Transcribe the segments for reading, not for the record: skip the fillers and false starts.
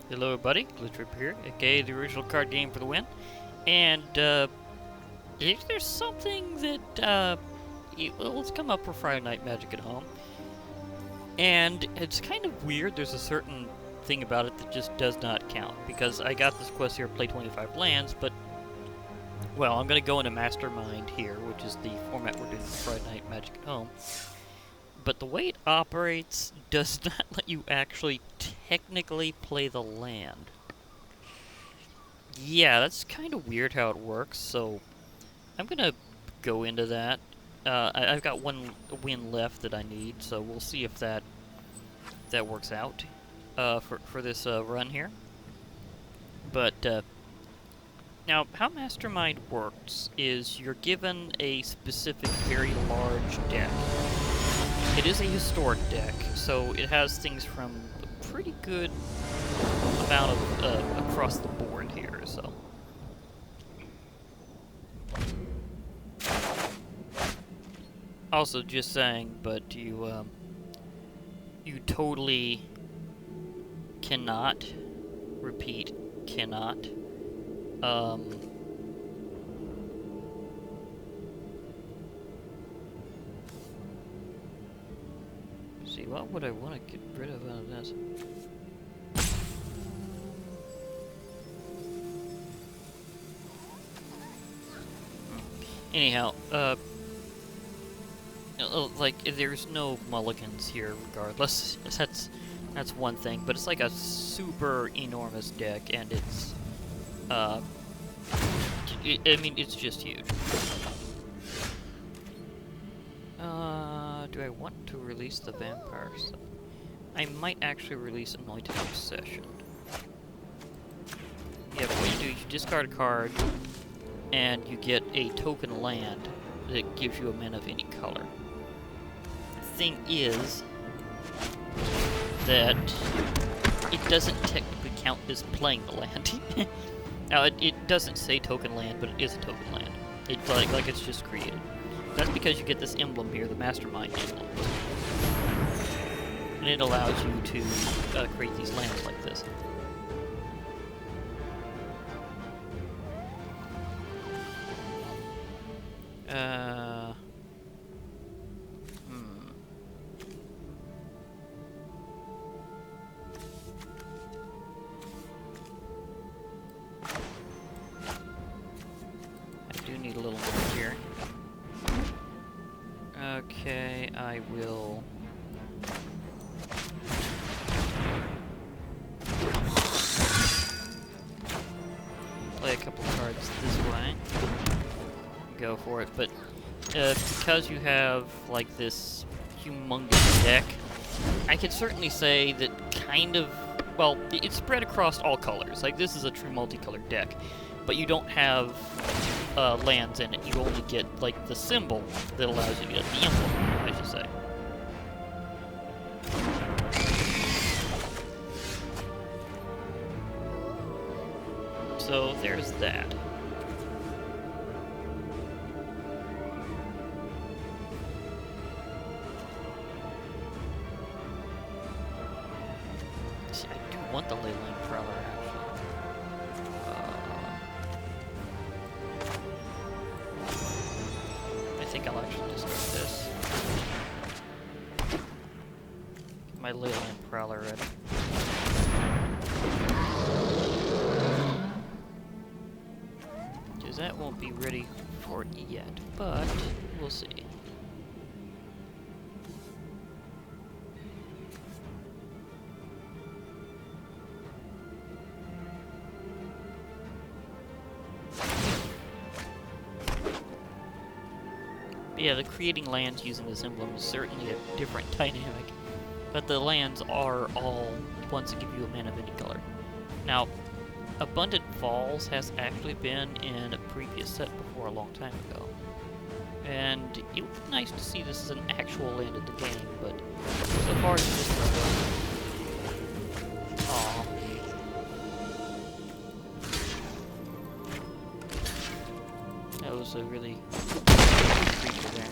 Hello everybody, Glitch Ripper here, aka the original card game for the win. And if there's something that well, it's come up for Friday Night Magic at home, and it's kind of weird. There's a certain thing about it that just does not count, because I got this quest here, play 25 lands, but well, I'm gonna go into Mastermind here, which is the format we're doing for Friday Night Magic at home. But the way it operates does not let you actually technically play the land. Yeah, that's kind of weird how it works, so I'm gonna go into that. I've got one win left that I need, so we'll see if that works out for this run here. But now, how Mastermind works is you're given a specific, very large deck. It is a historic deck, so it has things from a pretty good amount of across the board here, so. Also, just saying, but you totally cannot, repeat, cannot, see, what would I want to get rid of out of this? Anyhow, like, there's no mulligans here regardless. That's one thing, but it's like a super enormous deck, and it's, I mean, it's just huge. Do I want to release the vampire stuff? I might actually release Anointed Obsession. Yeah, but what you do is you discard a card, and you get a token land that gives you a mana of any color. The thing is that it doesn't technically count as playing the land. Now, it doesn't say token land, but it is a token land. It's like it's just created. That's because you get this emblem here, the Mastermind emblem. And it allows you to create these lands like this. I do need a little more here. Okay, I will... play a couple cards this way. Go for it, but because you have, like, this humongous deck, I could certainly say that kind of, well, it's spread across all colors. Like, this is a true multicolored deck, but you don't have lands in it. You only get, like, the symbol that allows you to get the emblem, I should say. So there's that. See, I do want the Leyline Prowler, actually. I think I'll actually discard this. Get my Leyline Prowler ready. Because that won't be ready for it yet, but we'll see. But yeah, the creating lands using this emblem is certainly a different dynamic, but the lands are all ones that give you a mana of any color. Now, Abundant Falls has actually been in a previous set before a long time ago. And it would be nice to see this as an actual land in the game, but so far it's just aww. That was a really creature there.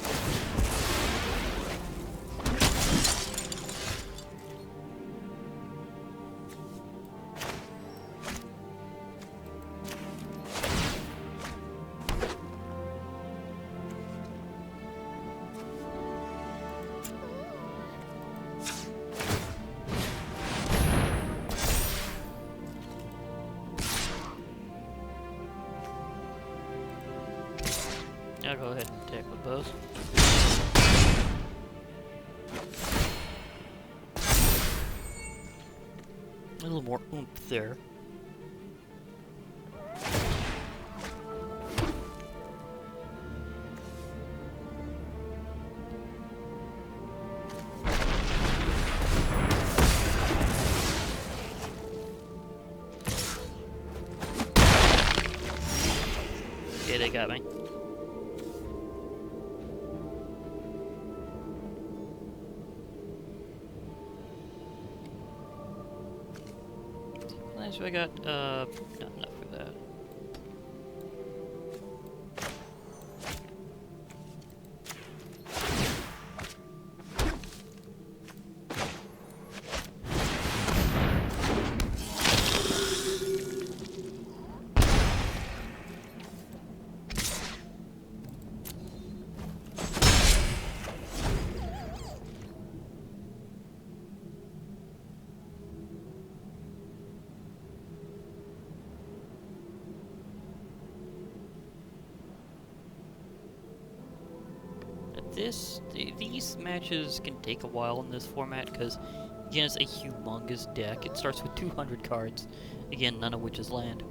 I'll go ahead and attack with those. A little more oomph there. Okay, they got me. So I got, not enough for that. These matches can take a while in this format because, again, it's a humongous deck. It starts with 200 cards, again, none of which is land.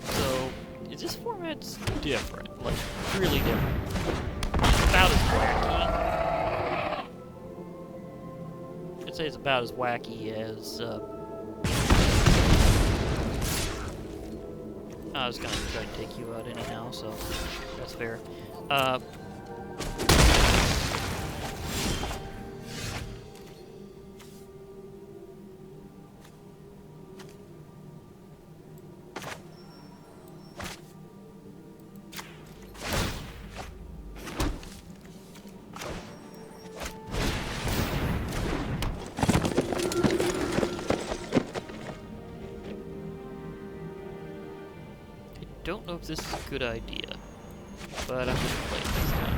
So, this format's different, like, really different. It's about as wacky. I'd say it's about as wacky as, I was gonna try to take you out anyhow, so that's fair. Don't know if this is a good idea, but I'm gonna play it this time.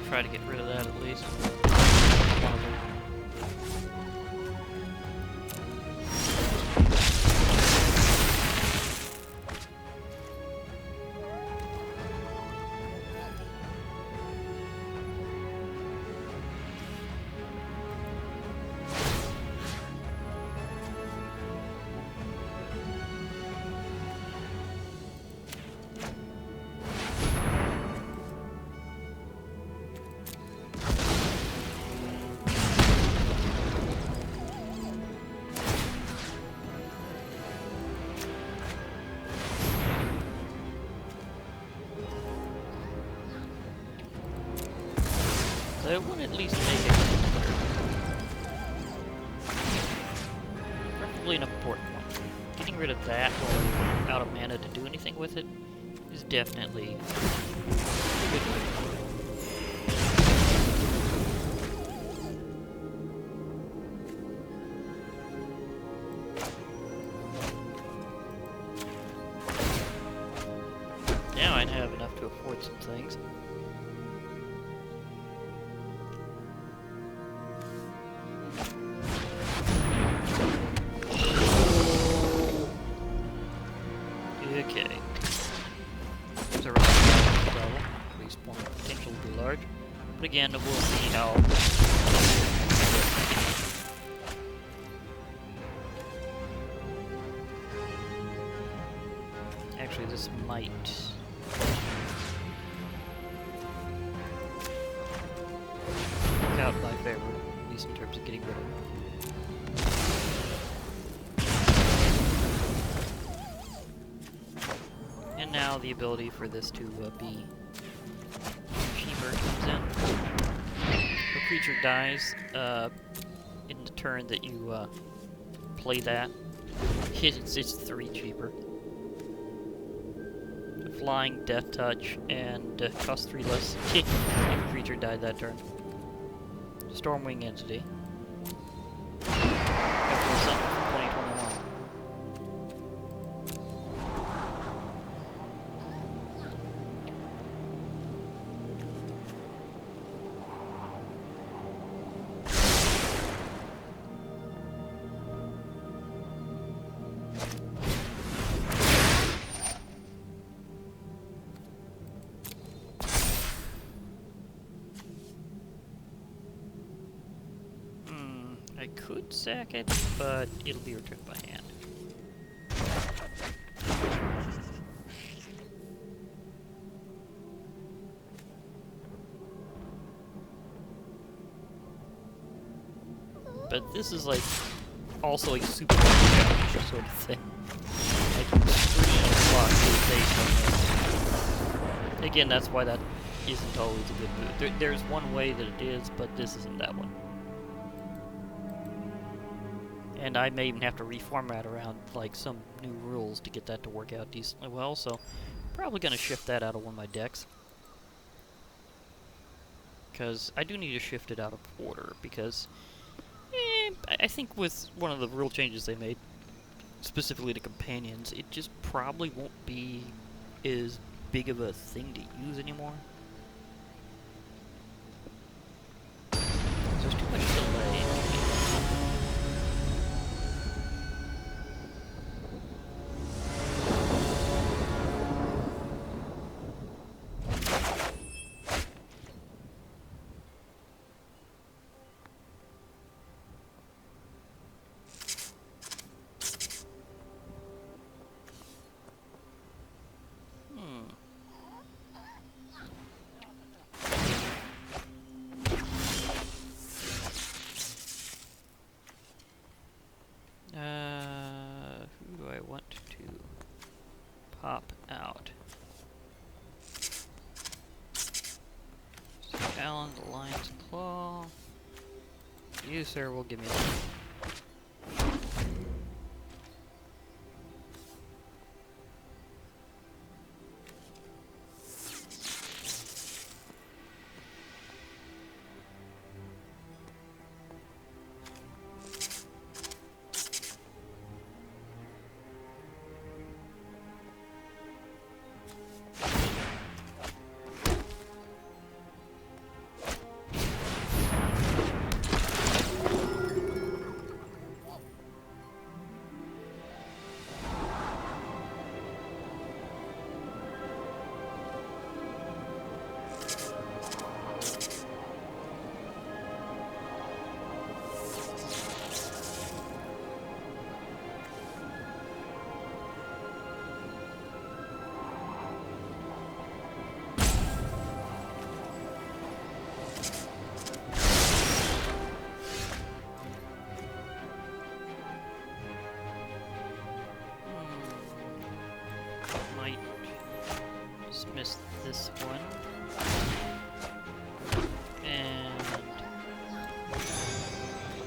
Try to get rid of that at least. I want to at least make it preferably an important one. Getting rid of that while we're out of mana to do anything with it is definitely a good way. Now I have enough to afford some things. Okay. There's a problem. At least one potential to be large. But again, we'll see how. Actually, this might. Work out my favor, at least in terms of getting rid of it. And now the ability for this to be cheaper comes in. The creature dies in the turn that you play that. It's 3 cheaper. Flying, Death Touch, and cost 3 less. If a creature died that turn. Stormwing Entity. After something from 2021. I could sack it, but it'll be returned by hand. But this is like also a super challenge sort of thing. Like extreme luck is based on this. Again, that's why that isn't always a good move. There's one way that it is, but this isn't that one. And I may even have to reformat around like some new rules to get that to work out decently well, so probably going to shift that out of one of my decks. Because I do need to shift it out of order, because I think with one of the rule changes they made, specifically to companions, it just probably won't be as big of a thing to use anymore. There's too much delay. Who do I want to pop out? So Alan, the Lion's Claw. You, sir, will give me that. Miss this one. And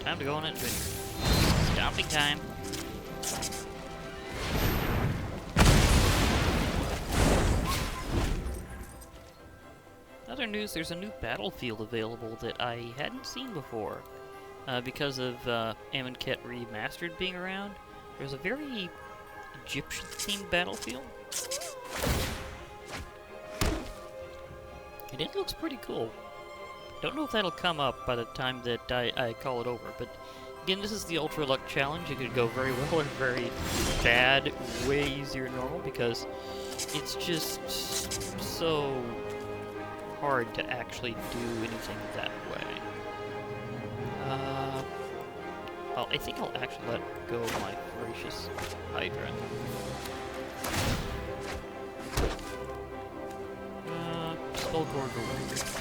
time to go on adventure. Stopping time. Other news, there's a new battlefield available that I hadn't seen before. Because of Amonkhet Remastered being around, there's a very Egyptian-themed battlefield. And it looks pretty cool. Don't know if that'll come up by the time that I call it over, but again, this is the Ultra Luck Challenge. It could go very well or very bad, way easier than normal, because it's just so hard to actually do anything that way. Well, I think I'll actually let go of my Voracious Hydra. Spellgorger.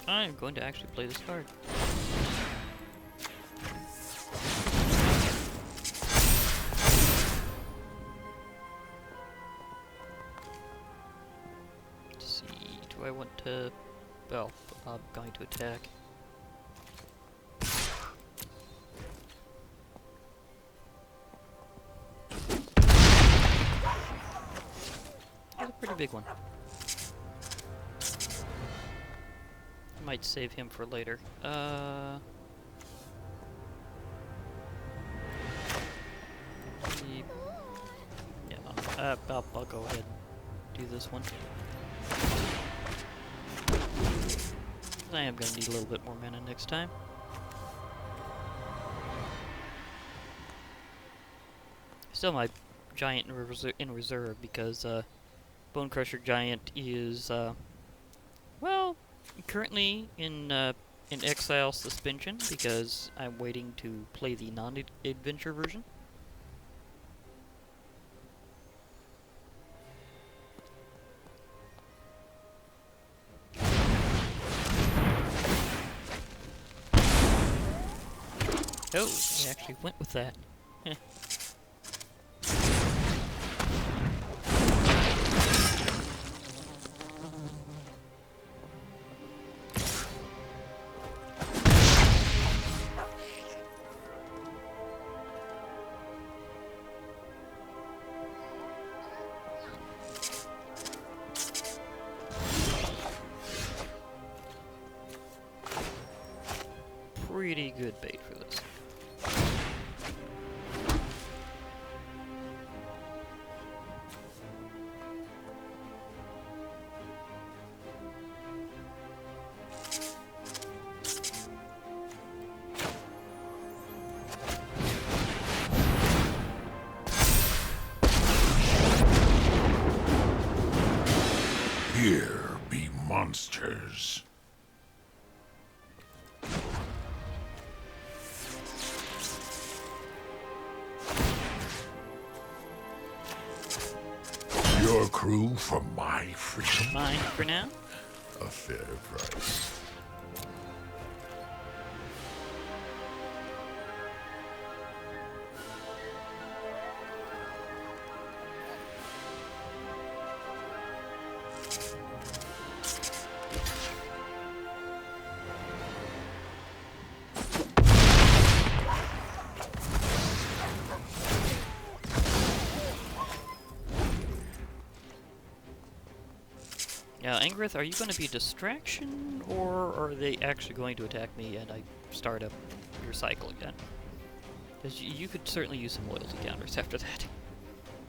I'm going to actually play this card. Let's see, do I want to... Well, I'm going to attack. That's a pretty big one. Might save him for later. Yeah, I'll go ahead and do this one. I am going to need a little bit more mana next time. Still my giant in reserve because Bone Crusher Giant is well, currently in exile suspension because I'm waiting to play the non-adventure version. Oh, he actually went with that. Pretty good bait for this. Here be monsters. Your crew for my freedom? Mine for now. A fair price. Now, Angrith, are you going to be a distraction, or are they actually going to attack me and I start up your cycle again? Because you could certainly use some loyalty counters after that.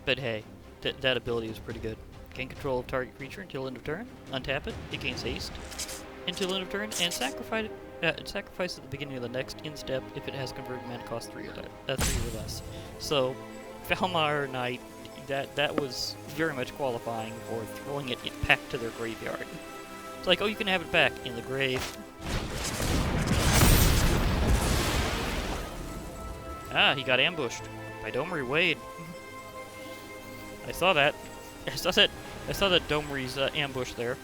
But hey, that ability is pretty good. Gain control of target creature until end of turn, untap it, it gains haste until end of turn, and sacrifice at the beginning of the next in-step if it has converted mana cost 3 or less. So, Falmar Knight, that was very much qualifying for throwing it back to their graveyard. It's like, oh, you can have it back in the grave. Ah, he got ambushed by Domri Wade. I saw that. I saw that Domri's ambush there.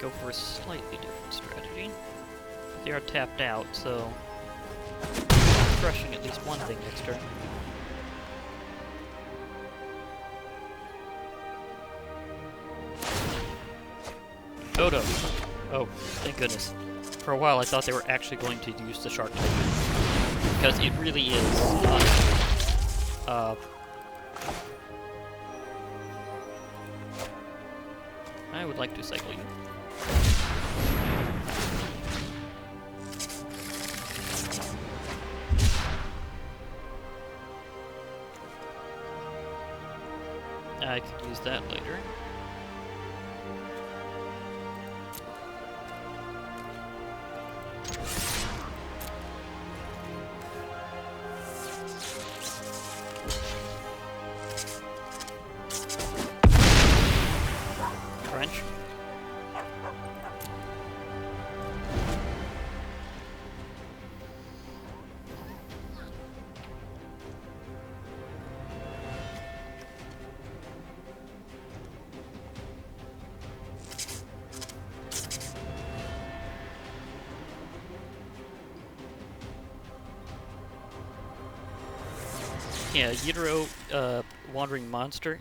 Go for a slightly different strategy. They are tapped out, so crushing at least one thing next turn. Dodo. Oh, thank goodness. For a while I thought they were actually going to use the shark token, because it really is I would like to cycle you. I could use that later. Crunch. Yeah, Yidiro, Wandering Monster.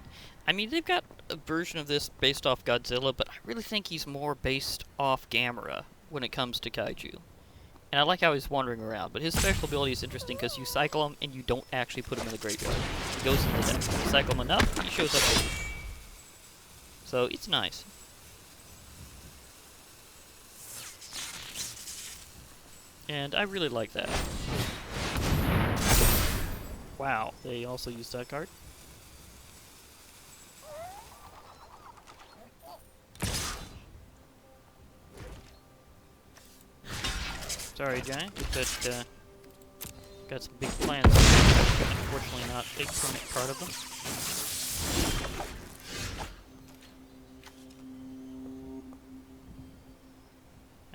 I mean, they've got a version of this based off Godzilla, but I really think he's more based off Gamera when it comes to kaiju. And I like how he's wandering around, but his special ability is interesting because you cycle him and you don't actually put him in the graveyard. He goes in the deck. You cycle him enough, he shows up later. So it's nice. And I really like that. Wow, they also used that card. Sorry, Giant, but got some big plans. Unfortunately, not a permanent part of them.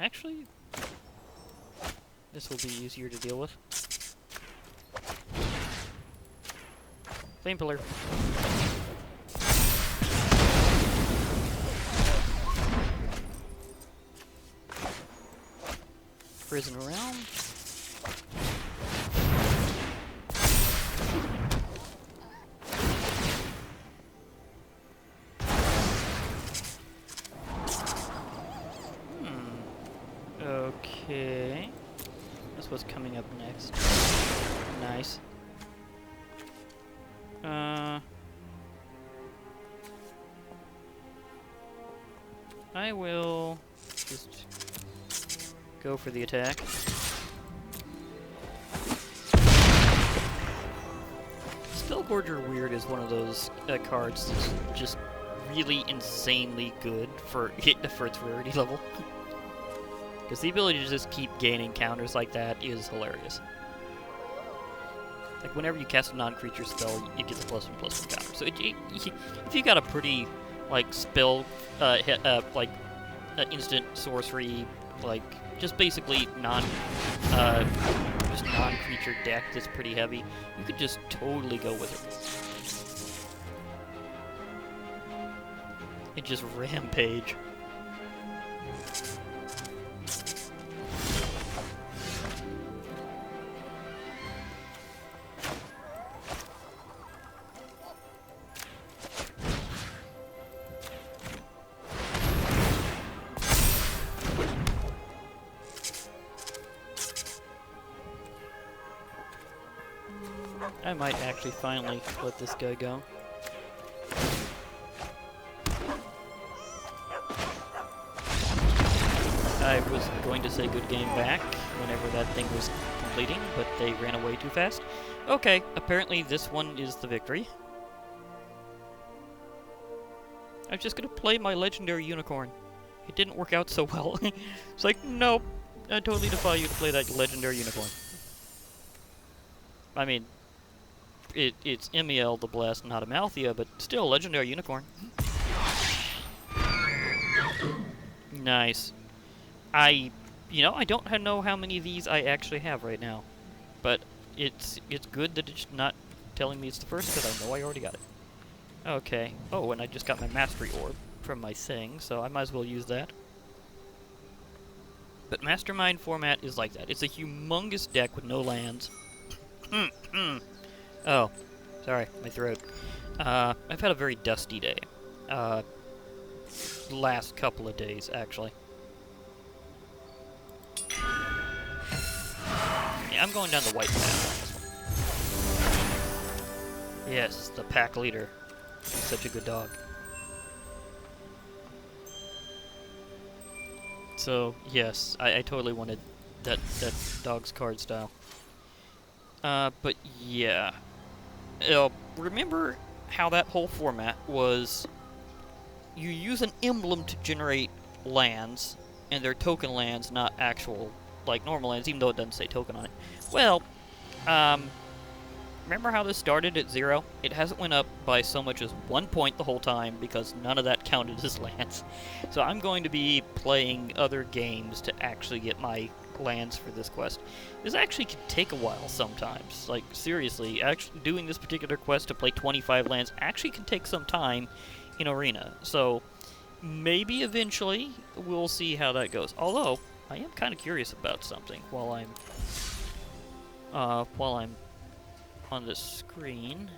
Actually, this will be easier to deal with. Flame Pillar. Prison Realm. Okay. That's what's coming up next. Nice. I will just go for the attack. Spellgorger Weird is one of those cards that's just really insanely good for its rarity level. Because the ability to just keep gaining counters like that is hilarious. Like, whenever you cast a non-creature spell, you get the +1/+1 counter. So, if you got a pretty, like, spell, instant sorcery, like, just basically just non-creature deck that's pretty heavy, you could just totally go with it. And just rampage. I might actually finally let this guy go. I was going to say good game back whenever that thing was completing, but they ran away too fast. Okay, apparently this one is the victory. I was just gonna play my legendary unicorn. It didn't work out so well. It's like, nope, I totally defy you to play that legendary unicorn. I mean, it's Emiel the Blessed, not Amalthea, but still, legendary unicorn. Nice. I don't know how many of these I actually have right now, but it's good that it's not telling me it's the first, because I know I already got it. Okay. Oh, and I just got my Mastery Orb from my thing, so I might as well use that. But Mastermind Format is like that. It's a humongous deck with no lands. Oh, sorry, my throat. I've had a very dusty day. Last couple of days, actually. Yeah, I'm going down the white path on this one. Yes, the pack leader. He's such a good dog. So, yes, I totally wanted that dog's card style. But yeah. Remember how that whole format was, you use an emblem to generate lands, and they're token lands, not actual, like, normal lands, even though it doesn't say token on it. Well, remember how this started at 0? It hasn't went up by so much as 1 point the whole time, because none of that counted as lands. So I'm going to be playing other games to actually get my lands for this quest. This actually can take a while sometimes. Like, seriously, actually doing this particular quest to play 25 lands actually can take some time in Arena. So maybe eventually we'll see how that goes. Although I am kind of curious about something while I'm on the screen.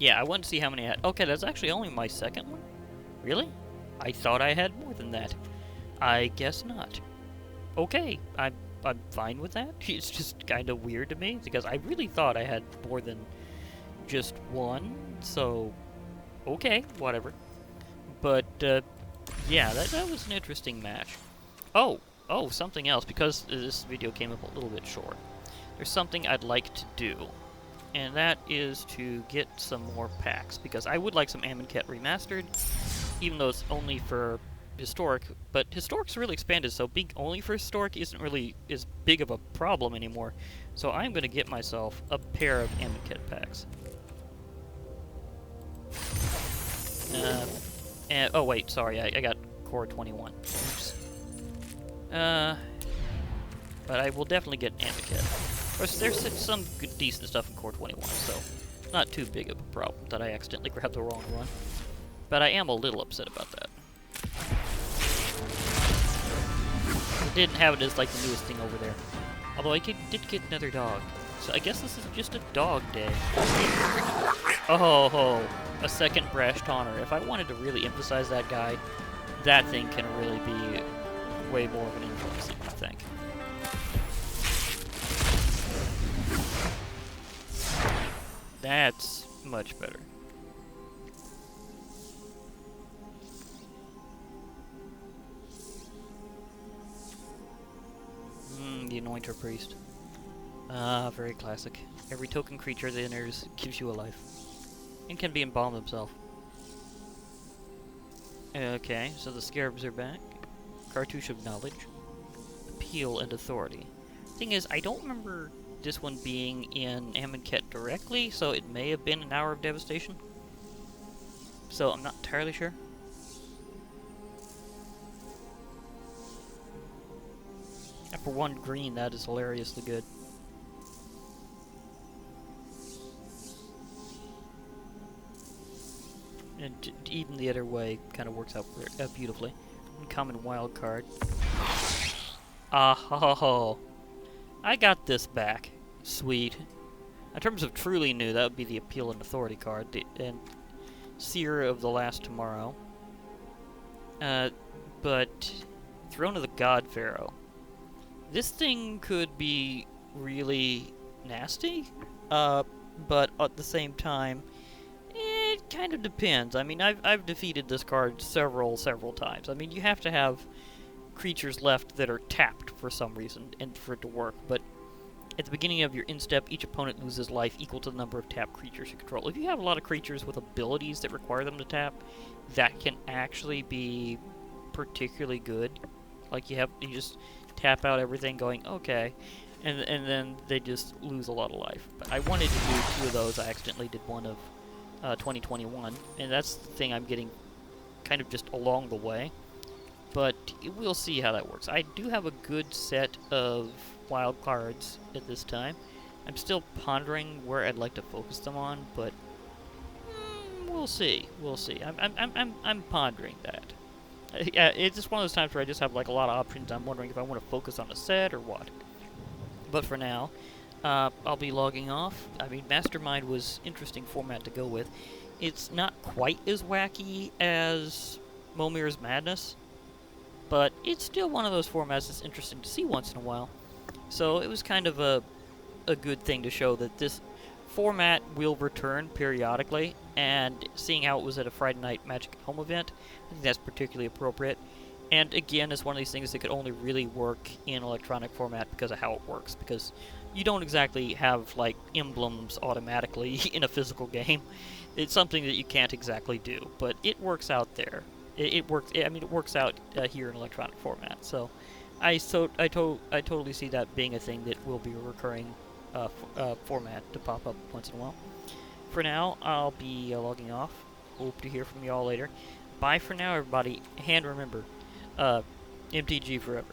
Yeah, I wanted to see how many I had. Okay, that's actually only my second one? Really? I thought I had more than that. I guess not. Okay, I'm fine with that. It's just kind of weird to me, because I really thought I had more than just one, so... Okay, whatever. But, yeah, that was an interesting match. Oh, something else, because this video came up a little bit short. There's something I'd like to do, and that is to get some more packs, because I would like some Amonkhet Remastered, even though it's only for Historic, but Historic's really expanded, so being only for Historic isn't really as big of a problem anymore. So I'm going to get myself a pair of Amonkhet packs. And, oh wait, sorry, I got Core 21. Oops. But I will definitely get Amonkhet. Of course, there's some good, decent stuff in Core 21, so not too big of a problem that I accidentally grabbed the wrong one. But I am a little upset about that. I didn't have it as like the newest thing over there. Although I did get another dog. So I guess this is just a dog day. Oh, a second Brash Taunter. If I wanted to really emphasize that guy, that thing can really be way more of an influence than you think. That's much better. The Anointer Priest. Ah, very classic. Every token creature that enters gives you a life. And can be embalmed himself. Okay, so the Scarabs are back. Cartouche of Knowledge. Appeal and Authority. Thing is, I don't remember this one being in Amonkhet directly, so it may have been an Hour of Devastation. So I'm not entirely sure. And for one green, that is hilariously good. And even the other way kind of works out beautifully. Uncommon wild card. Oh, I got this back. Sweet. In terms of truly new, that would be the Appeal and Authority card, and Seer of the Last Tomorrow. But Throne of the God Pharaoh. This thing could be really nasty, but at the same time, it kind of depends. I mean, I've defeated this card several times. I mean, you have to have creatures left that are tapped for some reason and for it to work, but at the beginning of your instep, each opponent loses life equal to the number of tapped creatures you control. If you have a lot of creatures with abilities that require them to tap, that can actually be particularly good. Like you just tap out everything going, okay, and then they just lose a lot of life. But I wanted to do 2 of those. I accidentally did one of 2021, and that's the thing I'm getting kind of just along the way. But we'll see how that works. I do have a good set of wild cards at this time. I'm still pondering where I'd like to focus them on, but we'll see. We'll see. I'm pondering that. Yeah, it's just one of those times where I just have like a lot of options. I'm wondering if I want to focus on a set or what. But for now, I'll be logging off. I mean, Mastermind was interesting format to go with. It's not quite as wacky as Momir's Madness, but it's still one of those formats that's interesting to see once in a while. So it was kind of a good thing to show that this format will return periodically, and seeing how it was at a Friday Night Magic at Home event, I think that's particularly appropriate. And again, it's one of these things that could only really work in electronic format because of how it works, because you don't exactly have like emblems automatically in a physical game. It's something that you can't exactly do, but it works out there. It works. I mean, it works out here in electronic format. So, I totally see that being a thing that will be a recurring format to pop up once in a while. For now, I'll be logging off. Hope to hear from you all later. Bye for now, everybody. And remember, MTG forever.